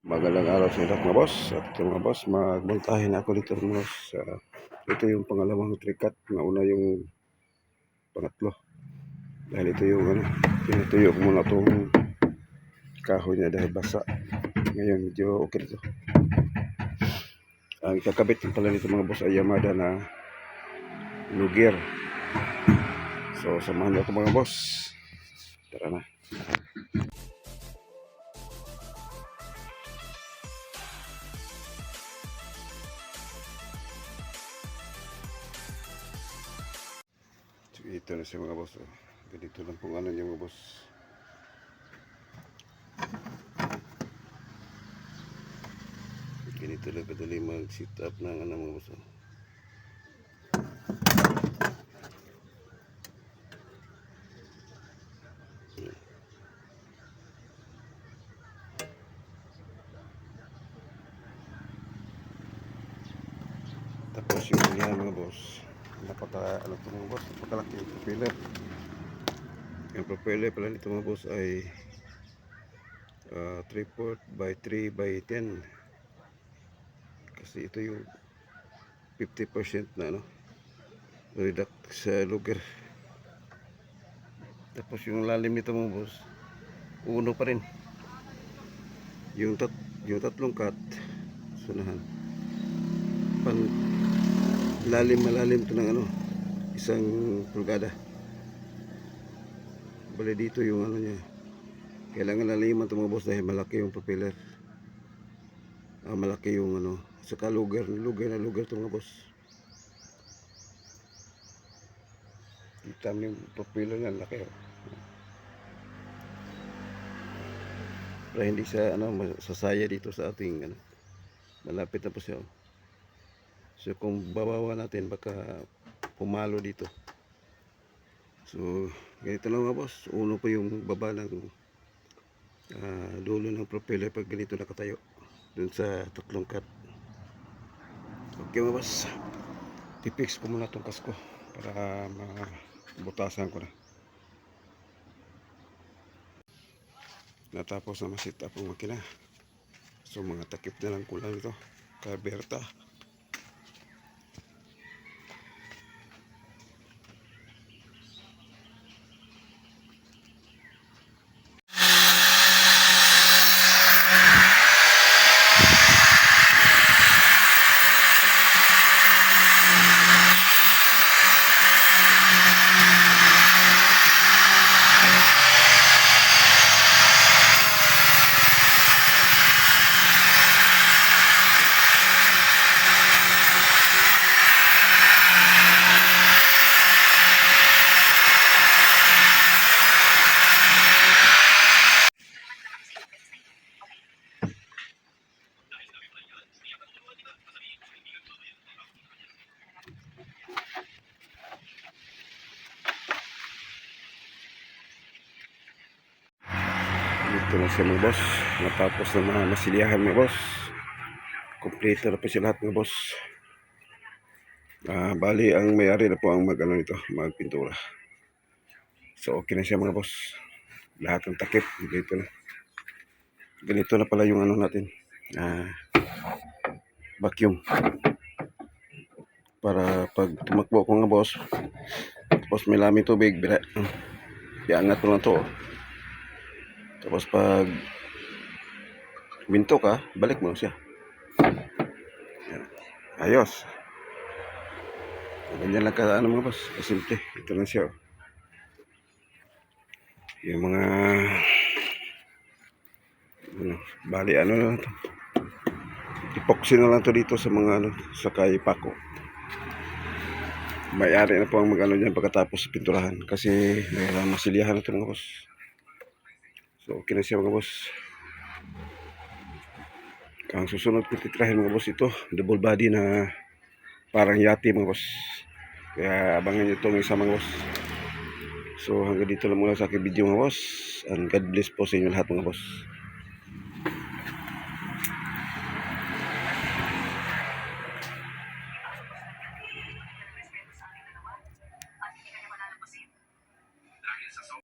Magalang araw sa lahat mga boss. At ito mga boss, magmontahin ako dito mga boss. Ito yung pangalawang trikat. Nauna yung pangatlo. Dahil ito yung tinutuyo ko muna itong kahoy niya dahil basa. Ngayon medyo okay ito. Ang kakabit pala nito mga boss ay Yamada na Luger. So samahan niyo ako mga boss. Tara na. Ito na siya mga boss. Ganito lang pong ano niya mga boss. Ganito lang kadali mag-sit up ng ano mga boss. Tapos yung yan mga boss. Ano ito mga boss? Napakalaki yung propeller. Yung propeller pala nito mga boss ay 3/4 by 3 by 10. Kasi ito yung 50% na reduct sa lugar. Tapos yung lalim nito mga boss, uno pa rin. Yung tatlong cut, sunahan. Malalim to ng isang pulgada. Bali dito yung niya. Kailangan laliman ito mga boss dahil malaki yung propeller. Malaki yung saka lugar ito mga boss. Kita mo yung propeller na laki. Para hindi sa sasaya dito sa ating malapit na po siya. So kung babawa natin baka pumalo dito. So ganito lang mga boss. Uno pa yung baba ng dulo ng propeller pag ganito nakatayo dun sa tatlong cut. Okay mga boss, tipix ko muna itong kasko para mabutasan ko na. Natapos na masit up ang makina. So mga takip na lang kulang ito kaberta. Ito na siya mga boss. Natapos na mga masiliyahan mga boss. Kompleto na po siya lahat mga boss. Bali ang may-ari na po ang nito, magpintura. So okay na siya mga boss. Lahat ng takip dito na. Ganito na pala yung natin. Vacuum. Para pag tumakbo ko nga boss. Tapos may laming tubig, iangat ko lang to. Tapos pag minto ka, balik mo siya. Ayos. Ganyan lang ka mga boss. Simple. Ito na siya. Yung mga bali na lang to. Epoxy na lang to dito sa mga sa kay Paco. May-ari na po ang dyan pagkatapos pinturahan. Kasi may masiliyahan na ito mga boss. So okay na siya mga boss. Ang susunod ko titrahin mga boss ito, double body na parang yati mga boss. Kaya abangan nyo itong isa mga boss. So hanggang dito lang muna sa aking video mga boss. And God bless po sa inyo lahat mga boss.